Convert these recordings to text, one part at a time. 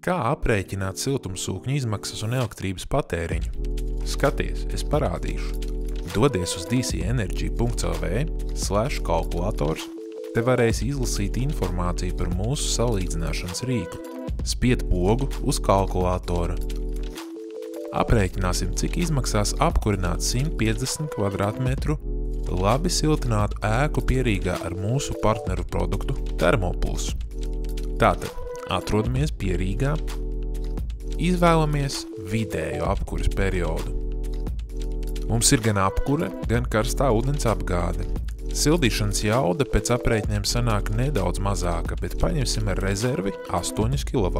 Kā aprēķināt siltumsūkņu izmaksas un elektrības patēriņu? Skaties, es parādīšu. Dodies uz dcenergy.lv/kalkulators. Te varēsi izlasīt informāciju par mūsu salīdzināšanas rīku. Spied pogu uz kalkulatora. Aprēķināsim, cik izmaksās apkurināt 150 kvadrātmetru labi siltinātu ēku Pierīgā ar mūsu partneru produktu Thermopuls. Tātad, atrodamies Pierīgā, izvēlamies vidēju apkuras periodu. Mums ir gan apkure, gan karstā ūdens apgāde. Sildīšanas jauda pēc aprēķiniem sanāk nedaudz mazāka, bet paņemsim ar rezervi 8 kW.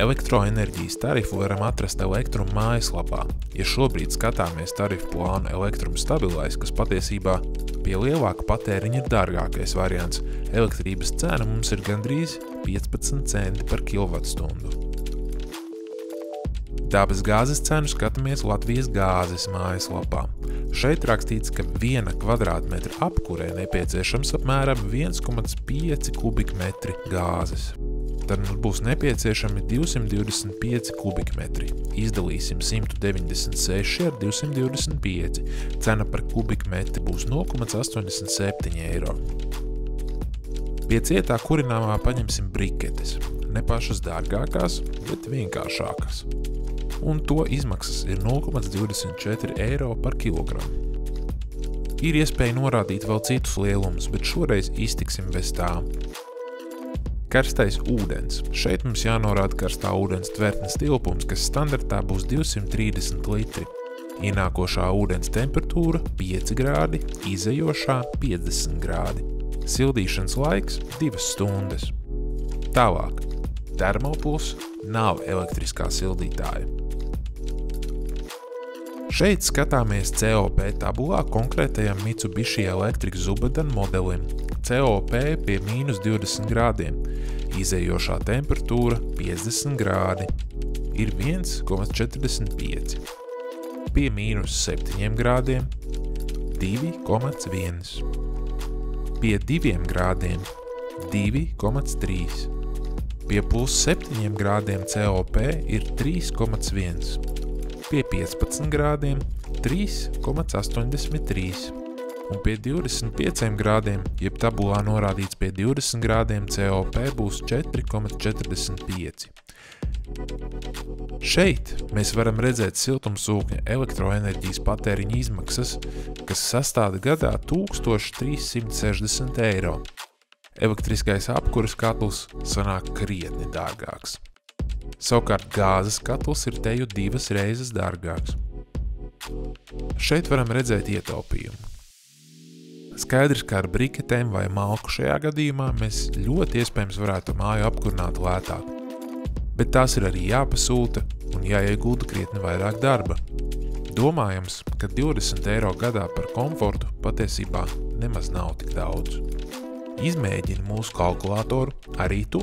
Elektroenerģijas tarifu varam atrast Elektrum mājaslapā. Ja šobrīd skatāmies tarifu plānu Elektrum Stabilize, kas patiesībā pie lielāka patēriņa ir dārgākais variants, elektrības cena mums ir gandrīz 15 centi par kilovatstundu. Dabas gāzes cenu skatāmies Latvijas gāzes mājaslapā. Šeit rakstīts, ka 1 kvadrātmetra apkurē nepieciešams apmēram 1,5 kubikmetri gāzes. Tad mums būs nepieciešami 225 kubikmetri. Izdalīsim 196 ar 225. Cena par kubikmetri būs 0,87 eiro. Pie cietā kurināmā paņemsim briketes. Ne pašas dārgākās, bet vienkāršākas. Un to izmaksas ir 0,24 eiro par kilogramu. Ir iespēja norādīt vēl citus lielumus, bet šoreiz iztiksim bez tām. Karstais ūdens. Šeit mums jānorāda karstā ūdens tvertnes tilpums, kas standartā būs 230 litri. Ienākošā ūdens temperatūra 5 grādi, izejošā 50 grādi. Sildīšanas laiks 2 stundas. Tālāk. Thermopuls nav elektriskā sildītāja. Šeit skatāmies COP tabulā konkrētajam Mitsubishi Electric Zubadan modelim. COP pie -20 grādiem. Izejošā temperatūra 50 grādi. Ir 1,45. Pie -7 grādiem 2,1. Pie 2 grādiem 2,3. Pie +7 grādiem COP ir 3,1. Pie 15 grādiem 3,83. Un pie 25 grādiem, jeb tabulā norādīts pie 20 grādiem, COP būs 4,45. Šeit mēs varam redzēt siltumsūkņa elektroenerģijas patēriņa izmaksas, kas sastāda gadā 1360 eiro. Elektriskais apkuras katls sanāk krietni dārgāks. Savukārt gāzes katls ir teju 2 reizes dārgāks. Šeit varam redzēt ietaupījumu. Skaidrs, ka ar briketēm vai malku šajā gadījumā mēs ļoti iespējams varētu māju apkurināt lētāk. Bet tās ir arī jāpasūta un jāiegulda krietni vairāk darba. Domājams, ka 20 eiro gadā par komfortu patiesībā nemaz nav tik daudz. Izmēģini mūsu kalkulatoru arī tu!